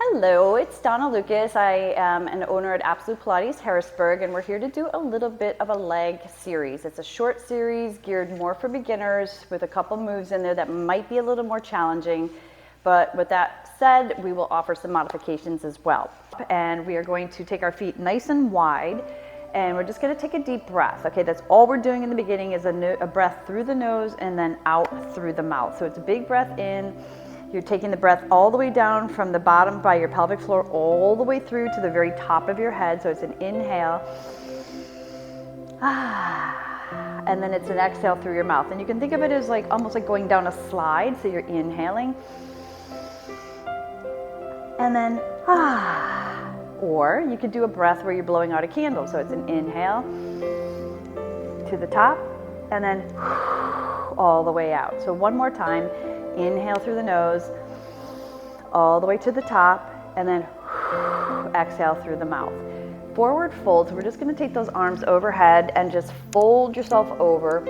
Hello, it's Donna Lucas. I am an owner at Absolute Pilates Harrisburg, and we're here to do a little bit of a leg series. It's a short series geared more for beginners with a couple moves in there that might be a little more challenging. But with that said, we will offer some modifications as well. And we are going to take our feet nice and wide, and we're just going to take a deep breath. Okay, that's all we're doing in the beginning is a breath through the nose and then out through the mouth. So it's a big breath in. You're taking the breath all the way down from the bottom by your pelvic floor all the way through to the very top of your head. So it's an inhale. And then it's an exhale through your mouth. And you can think of it as like almost like going down a slide. So you're inhaling. And then or you could do a breath where you're blowing out a candle. So it's an inhale to the top and then all the way out. So one more time. Inhale through the nose, all the way to the top, and then exhale through the mouth. Forward fold, so we're just going to take those arms overhead and just fold yourself over.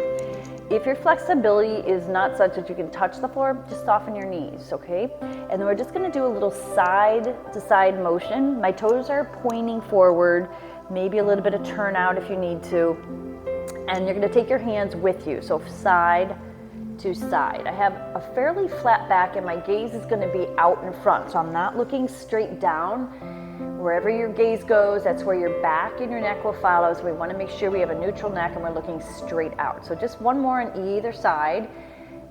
If your flexibility is not such that you can touch the floor, just soften your knees, okay? And then we're just going to do a little side to side motion. My toes are pointing forward, maybe a little bit of turn out if you need to. And you're going to take your hands with you, so side to side. I have a fairly flat back and my gaze is going to be out in front, so I'm not looking straight down. Wherever your gaze goes, that's where your back and your neck will follow, so we want to make sure we have a neutral neck and we're looking straight out. So just one more on either side,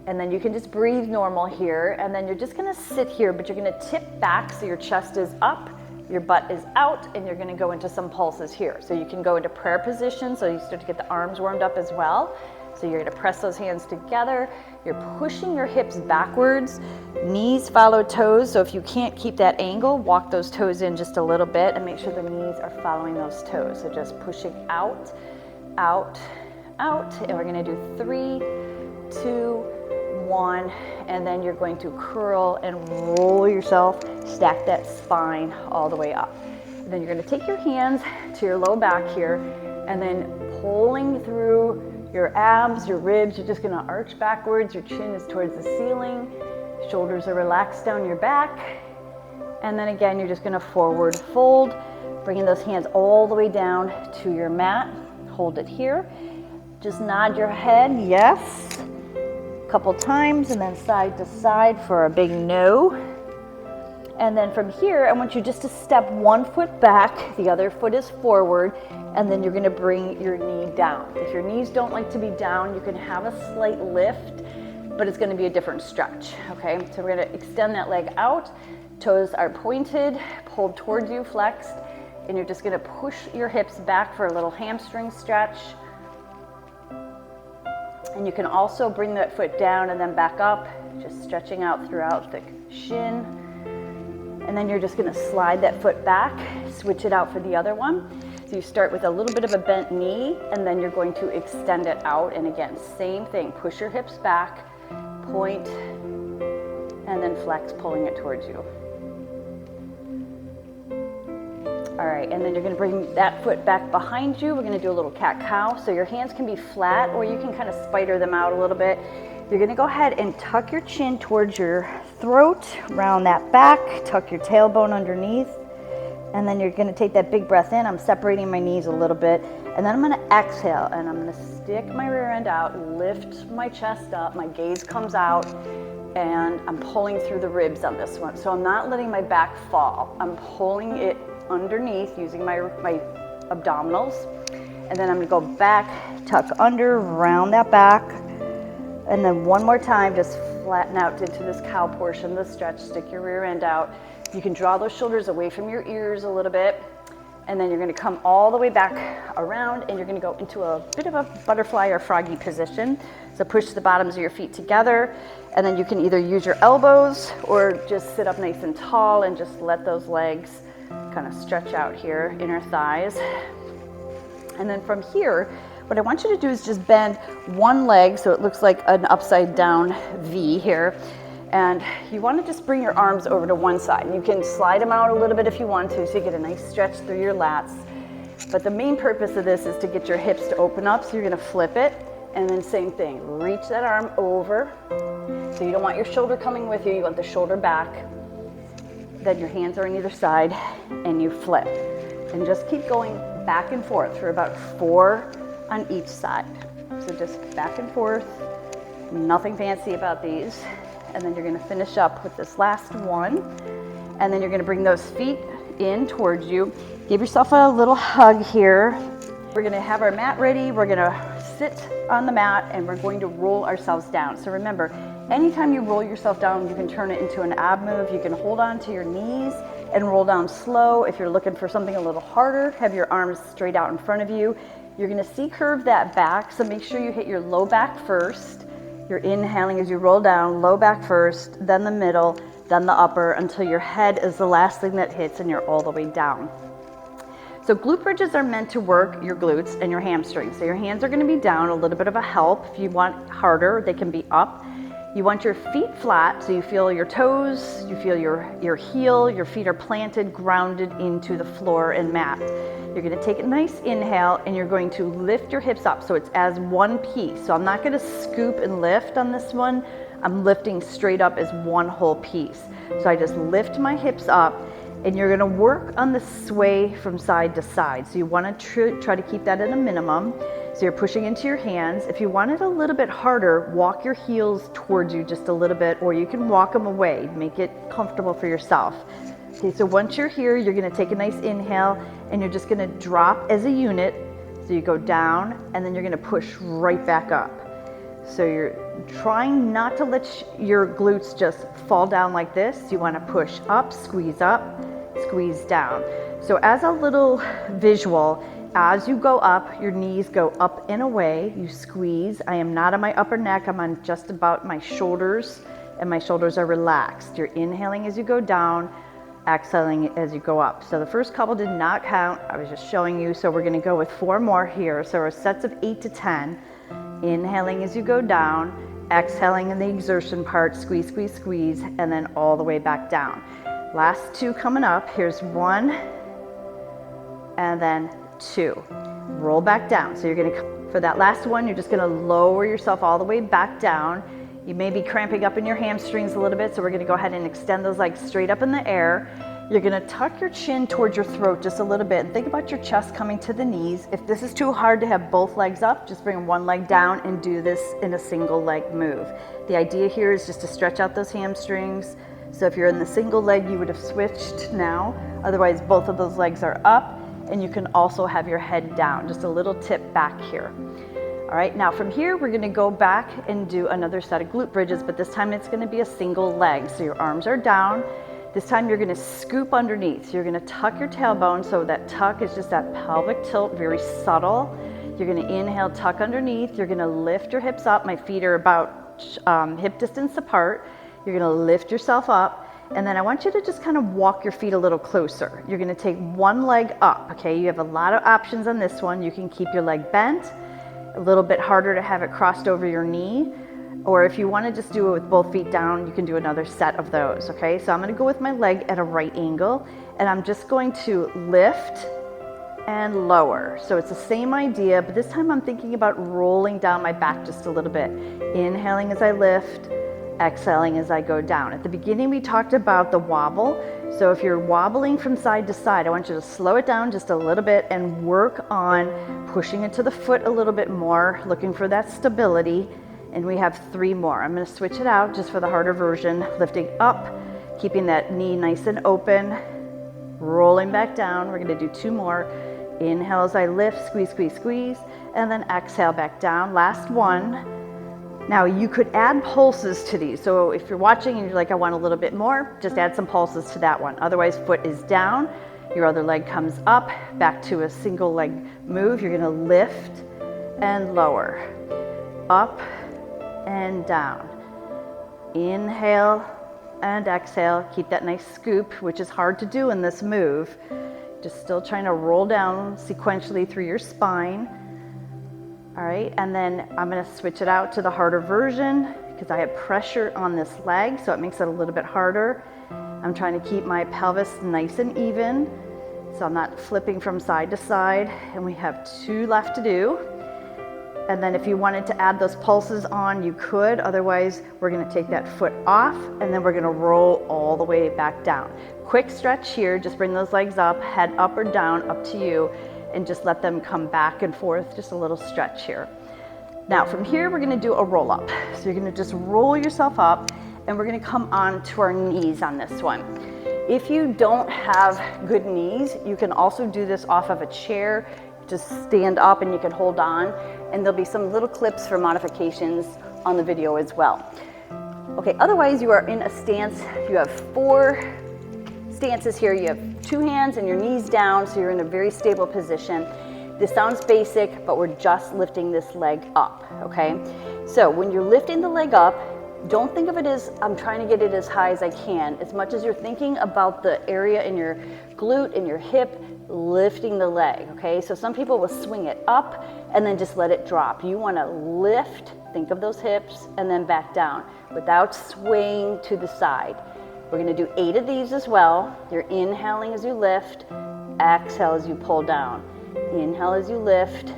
and then you can just breathe normal here, and then you're just going to sit here, but you're going to tip back so your chest is up, your butt is out, and you're going to go into some pulses here. So you can go into prayer position, so you start to get the arms warmed up as well. So you're going to press those hands together. You're pushing your hips backwards. Knees follow toes. So if you can't keep that angle, walk those toes in just a little bit and make sure the knees are following those toes. So just pushing out, out, out. And we're going to do 3, 2, 1. And then you're going to curl and roll yourself. Stack that spine all the way up. And then you're going to take your hands to your low back here and then pulling through your abs, your ribs, you're just going to arch backwards. Your chin is towards the ceiling. Shoulders are relaxed down your back. And then again, you're just going to forward fold, bringing those hands all the way down to your mat. Hold it here. Just nod your head, yes. A couple times, and then side to side for a big no. And then from here, I want you just to step one foot back, the other foot is forward, and then you're going to bring your knee down. If your knees don't like to be down, you can have a slight lift, but it's going to be a different stretch, okay? So we're going to extend that leg out, toes are pointed, pulled towards you, flexed, and you're just going to push your hips back for a little hamstring stretch. And you can also bring that foot down and then back up, just stretching out throughout the shin. And then you're just going to slide that foot back, switch it out for the other one. So you start with a little bit of a bent knee, and then you're going to extend it out. And again, same thing, push your hips back, point, and then flex, pulling it towards you. All right, and then you're going to bring that foot back behind you. We're going to do a little cat-cow. So your hands can be flat, or you can kind of spider them out a little bit. You're going to go ahead and tuck your chin towards your throat, round that back, tuck your tailbone underneath, and then you're going to take that big breath in. I'm separating my knees a little bit, and then I'm going to exhale, and I'm going to stick my rear end out, lift my chest up, my gaze comes out, and I'm pulling through the ribs on this one. So I'm not letting my back fall. I'm pulling it underneath using my abdominals, and then I'm going to go back, tuck under, round that back. And then one more time, just flatten out into this cow portion, the stretch, stick your rear end out. You can draw those shoulders away from your ears a little bit. And then you're going to come all the way back around, and you're going to go into a bit of a butterfly or froggy position. So push the bottoms of your feet together, and then you can either use your elbows or just sit up nice and tall and just let those legs kind of stretch out here, inner thighs. And then from here, what I want you to do is just bend one leg so it looks like an upside down V here. And you want to just bring your arms over to one side. You can slide them out a little bit if you want to, so you get a nice stretch through your lats. But the main purpose of this is to get your hips to open up, so you're going to flip it. And then same thing, reach that arm over. So you don't want your shoulder coming with you, you want the shoulder back. Then your hands are on either side and you flip. And just keep going back and forth for about 4 on each side. So just back and forth, nothing fancy about these. And then you're gonna finish up with this last one. And then you're gonna bring those feet in towards you. Give yourself a little hug here. We're gonna have our mat ready. We're gonna sit on the mat and we're going to roll ourselves down. So remember, anytime you roll yourself down, you can turn it into an ab move. You can hold on to your knees and roll down slow. If you're looking for something a little harder, have your arms straight out in front of you. You're gonna C-curve that back, so make sure you hit your low back first. You're inhaling as you roll down, low back first, then the middle, then the upper, until your head is the last thing that hits and you're all the way down. So glute bridges are meant to work your glutes and your hamstrings. So your hands are gonna be down, a little bit of a help. If you want harder, they can be up. You want your feet flat, so you feel your toes, you feel your heel, your feet are planted, grounded into the floor and mat. You're gonna take a nice inhale and you're going to lift your hips up so it's as one piece. So I'm not gonna scoop and lift on this one. I'm lifting straight up as one whole piece. So I just lift my hips up and you're gonna work on the sway from side to side. So you wanna try to keep that at a minimum. So you're pushing into your hands. If you want it a little bit harder, walk your heels towards you just a little bit, or you can walk them away. Make it comfortable for yourself. Okay, so once you're here, you're gonna take a nice inhale and you're just gonna drop as a unit. So you go down and then you're gonna push right back up. So you're trying not to let your glutes just fall down like this. You wanna push up, squeeze down. So as a little visual, as you go up, your knees go up and away, you squeeze. I am not on my upper neck, I'm on just about my shoulders, and my shoulders are relaxed. You're inhaling as you go down, exhaling as you go up. So the first couple did not count, I was just showing you, so we're gonna go with 4 more here. So our sets of 8 to 10, inhaling as you go down, exhaling in the exertion part, squeeze, squeeze, squeeze, and then all the way back down. Last 2 coming up, here's 1, and then 2. Roll back down. So you're gonna, for that last one, you're just gonna lower yourself all the way back down. You may be cramping up in your hamstrings a little bit, so we're gonna go ahead and extend those legs straight up in the air. You're gonna tuck your chin towards your throat just a little bit and think about your chest coming to the knees. If this is too hard to have both legs up, just bring one leg down and do this in a single leg move. The idea here is just to stretch out those hamstrings. So if you're in the single leg, you would have switched now. Otherwise, both of those legs are up. And you can also have your head down, just a little tip back here. All right, now from here, we're gonna go back and do another set of glute bridges, but this time it's gonna be a single leg. So your arms are down. This time you're gonna scoop underneath. So you're gonna tuck your tailbone, so that tuck is just that pelvic tilt, very subtle. You're gonna inhale, tuck underneath. You're gonna lift your hips up. My feet are about hip distance apart. You're gonna lift yourself up. And then I want you to just kind of walk your feet a little closer. You're gonna take one leg up, okay? You have a lot of options on this one. You can keep your leg bent, a little bit harder to have it crossed over your knee, or if you wanna just do it with both feet down, you can do another set of those, okay? So I'm gonna go with my leg at a right angle, and I'm just going to lift and lower. So it's the same idea, but this time I'm thinking about rolling down my back just a little bit. Inhaling as I lift, exhaling as I go down. At the beginning, we talked about the wobble. So if you're wobbling from side to side, I want you to slow it down just a little bit and work on pushing it to the foot a little bit more, looking for that stability. And we have 3 more. I'm gonna switch it out just for the harder version. Lifting up, keeping that knee nice and open, rolling back down. We're gonna do 2 more. Inhale as I lift, squeeze, squeeze, squeeze, and then exhale back down. Last one. Now you could add pulses to these. So if you're watching and you're like, I want a little bit more, just add some pulses to that one. Otherwise, foot is down, your other leg comes up, back to a single leg move. You're gonna lift and lower, up and down. Inhale and exhale. Keep that nice scoop, which is hard to do in this move. Just still trying to roll down sequentially through your spine. All right, and then I'm gonna switch it out to the harder version because I have pressure on this leg, so it makes it a little bit harder. I'm trying to keep my pelvis nice and even, so I'm not flipping from side to side, and we have 2 left to do. And then if you wanted to add those pulses on, you could. Otherwise, we're gonna take that foot off and then we're gonna roll all the way back down. Quick stretch here, just bring those legs up, head up or down, up to you, and just let them come back and forth, just a little stretch here. Now from here, we're gonna do a roll up. So you're gonna just roll yourself up and we're gonna come on to our knees on this one. If you don't have good knees, you can also do this off of a chair. Just stand up and you can hold on, and there'll be some little clips for modifications on the video as well. Okay, otherwise you are in a stance. You have 4 stances here. You have 2 hands and your knees down, so you're in a very stable position. This sounds basic, but we're just lifting this leg up, okay? So when you're lifting the leg up, don't think of it as I'm trying to get it as high as I can, as much as you're thinking about the area in your glute and your hip, lifting the leg, okay? So some people will swing it up and then just let it drop. You wanna lift, think of those hips, and then back down without swaying to the side. We're gonna do 8 of these as well. You're inhaling as you lift, exhale as you pull down. Inhale as you lift,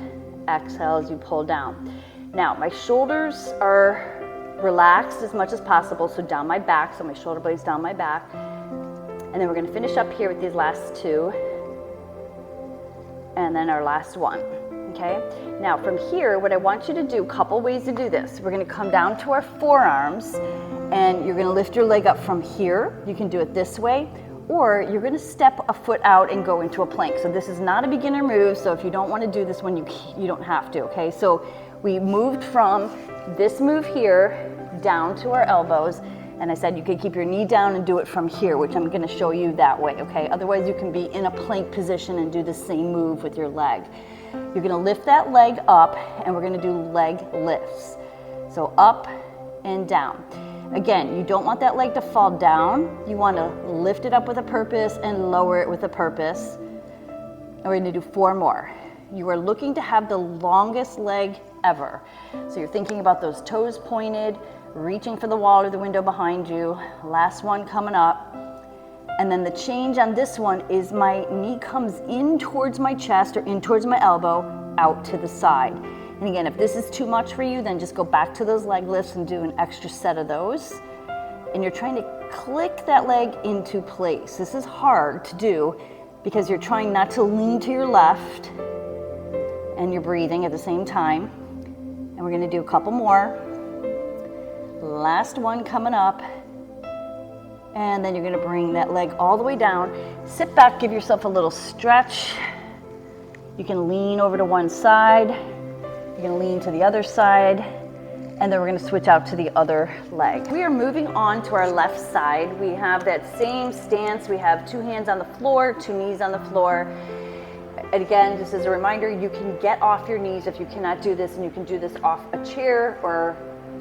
exhale as you pull down. Now, my shoulders are relaxed as much as possible, so down my back, so my shoulder blades down my back. And then we're gonna finish up here with these last 2. And then our last one, okay? Now from here, what I want you to do, couple ways to do this. We're gonna come down to our forearms and you're gonna lift your leg up from here. You can do it this way, or you're gonna step a foot out and go into a plank. So this is not a beginner move, so if you don't wanna do this one, you don't have to, okay? So we moved from this move here down to our elbows, and I said you could keep your knee down and do it from here, which I'm gonna show you that way, okay? Otherwise you can be in a plank position and do the same move with your leg. You're gonna lift that leg up and we're gonna do leg lifts. So up and down. Again, you don't want that leg to fall down. You wanna lift it up with a purpose and lower it with a purpose. And we're gonna do 4 more. You are looking to have the longest leg ever. So you're thinking about those toes pointed, reaching for the wall or the window behind you. Last one coming up. And then the change on this one is my knee comes in towards my chest or in towards my elbow, out to the side. And again, if this is too much for you, then just go back to those leg lifts and do an extra set of those. And you're trying to click that leg into place. This is hard to do because you're trying not to lean to your left and you're breathing at the same time. And we're gonna do a couple more. Last one coming up. And then you're gonna bring that leg all the way down. Sit back, give yourself a little stretch. You can lean over to one side. You're gonna lean to the other side. And then we're gonna switch out to the other leg. We are moving on to our left side. We have that same stance. We have 2 hands on the floor, 2 knees on the floor. And again, just as a reminder, you can get off your knees if you cannot do this, and you can do this off a chair or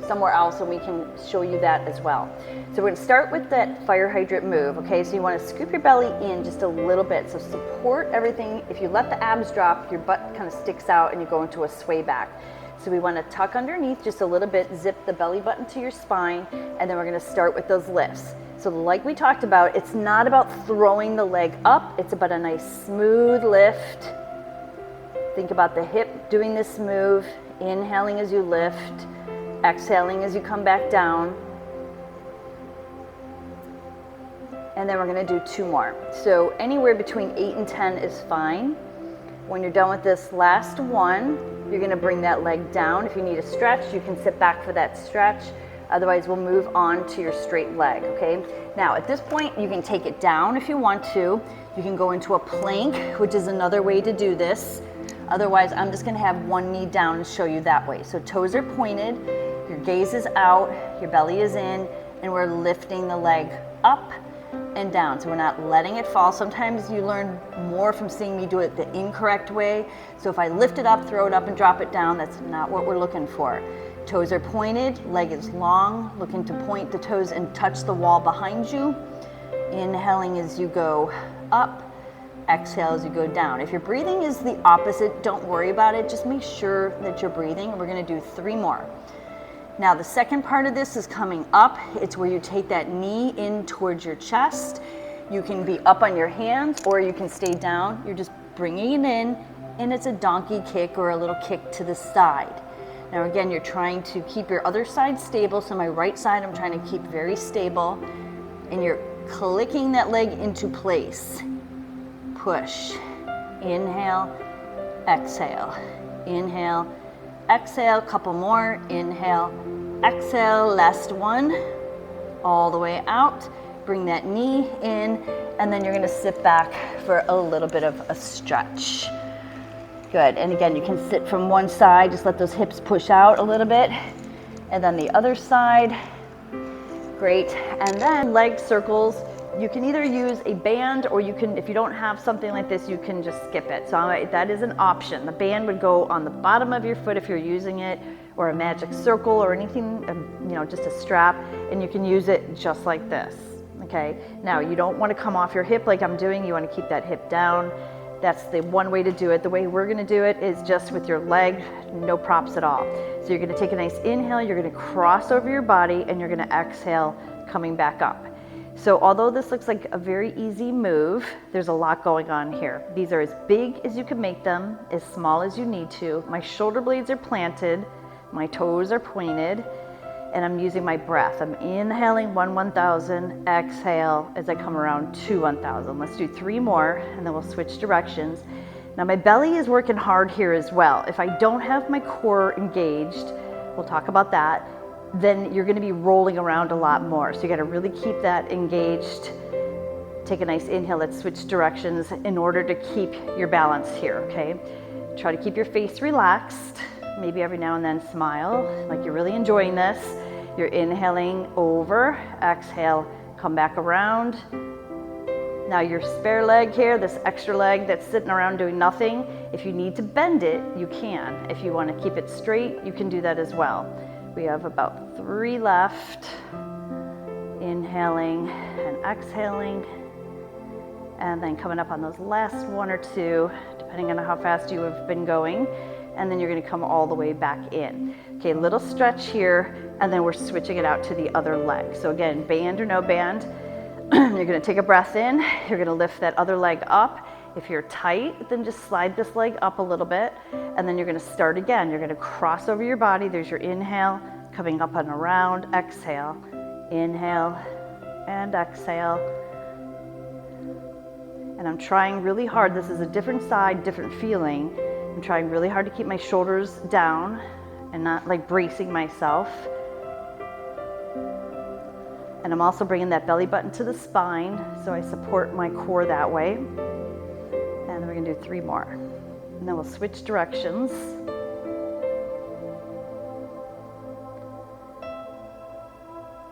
somewhere else, and we can show you that as well. So we're gonna start with that fire hydrant move, okay? So you wanna scoop your belly in just a little bit. So support everything. If you let the abs drop, your butt kind of sticks out and you go into a sway back. So we wanna tuck underneath just a little bit, zip the belly button to your spine, and then we're gonna start with those lifts. So like we talked about, it's not about throwing the leg up, it's about a nice smooth lift. Think about the hip doing this move, inhaling as you lift, exhaling as you come back down. And then we're gonna do 2 more. So anywhere between 8 and 10 is fine. When you're done with this last one, you're gonna bring that leg down. If you need a stretch, you can sit back for that stretch. Otherwise, we'll move on to your straight leg, okay? Now, at this point, you can take it down if you want to. You can go into a plank, which is another way to do this. Otherwise, I'm just gonna have one knee down and show you that way. So toes are pointed, your gaze is out, your belly is in, and we're lifting the leg up and down. So we're not letting it fall. Sometimes you learn more from seeing me do it the incorrect way. So if I lift it up, throw it up, and drop it down, that's not what we're looking for. Toes are pointed, leg is long, looking to point the toes and touch the wall behind you. Inhaling as you go up, exhale as you go down. If your breathing is the opposite, don't worry about it. Just make sure that you're breathing. We're gonna do 3 more. Now the second part of this is coming up. It's where you take that knee in towards your chest. You can be up on your hands or you can stay down. You're just bringing it in, and it's a donkey kick or a little kick to the side. Now again, you're trying to keep your other side stable. So my right side, I'm trying to keep very stable. And you're clicking that leg into place. Push. Inhale, exhale. Inhale, exhale. Couple more. Inhale, exhale. Last one. All the way out. Bring that knee in. And then you're going to sit back for a little bit of a stretch. Good, and again, you can sit from one side, just let those hips push out a little bit. And then the other side, great. And then leg circles, you can either use a band or you can, if you don't have something like this, you can just skip it. So that is an option. The band would go on the bottom of your foot if you're using it, or a magic circle or anything, just a strap, and you can use it just like this, okay? Now, you don't want to come off your hip like I'm doing, you want to keep that hip down. That's the one way to do it. The way we're gonna do it is just with your leg, no props at all. So you're gonna take a nice inhale, you're gonna cross over your body, and you're gonna exhale, coming back up. So although this looks like a very easy move, there's a lot going on here. These are as big as you can make them, as small as you need to. My shoulder blades are planted, my toes are pointed, and I'm using my breath. I'm inhaling 1,000, exhale as I come around to 1,000. Let's do 3 more, and then we'll switch directions. Now my belly is working hard here as well. If I don't have my core engaged, we'll talk about that, then you're gonna be rolling around a lot more. So you gotta really keep that engaged. Take a nice inhale, let's switch directions in order to keep your balance here, okay? Try to keep your face relaxed. Maybe every now and then smile, like you're really enjoying this. You're inhaling over, exhale, come back around. Now your spare leg here, this extra leg that's sitting around doing nothing, if you need to bend it, you can. If you want to keep it straight, you can do that as well. We have about 3 left. Inhaling and exhaling. And then coming up on those last 1 or 2, depending on how fast you have been going. And then you're gonna come all the way back in. Okay, little stretch here, and then we're switching it out to the other leg. So again, band or no band, you're gonna take a breath in, you're gonna lift that other leg up. If you're tight, then just slide this leg up a little bit, and then you're gonna start again. You're gonna cross over your body. There's your inhale, coming up and around, exhale. Inhale and exhale. And I'm trying really hard. This is a different side, different feeling. I'm trying really hard to keep my shoulders down and not like bracing myself. And I'm also bringing that belly button to the spine, so I support my core that way. And then we're gonna do 3 more. And then we'll switch directions.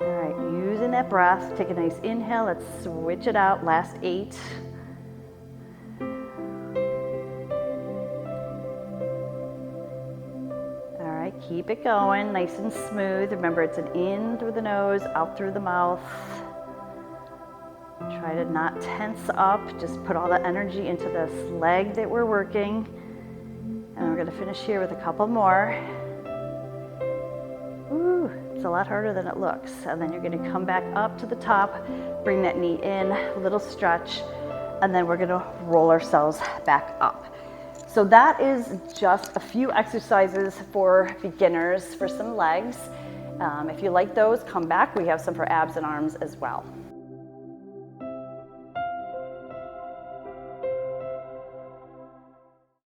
All right, using that breath, take a nice inhale, let's switch it out, last 8. Keep it going, nice and smooth. Remember, it's an in through the nose, out through the mouth. Try to not tense up, just put all the energy into this leg that we're working. And we're gonna finish here with a couple more. Ooh, it's a lot harder than it looks. And then you're gonna come back up to the top, bring that knee in, a little stretch, and then we're gonna roll ourselves back up. So that is just a few exercises for beginners for some legs. If you like those, come back. We have some for abs and arms as well.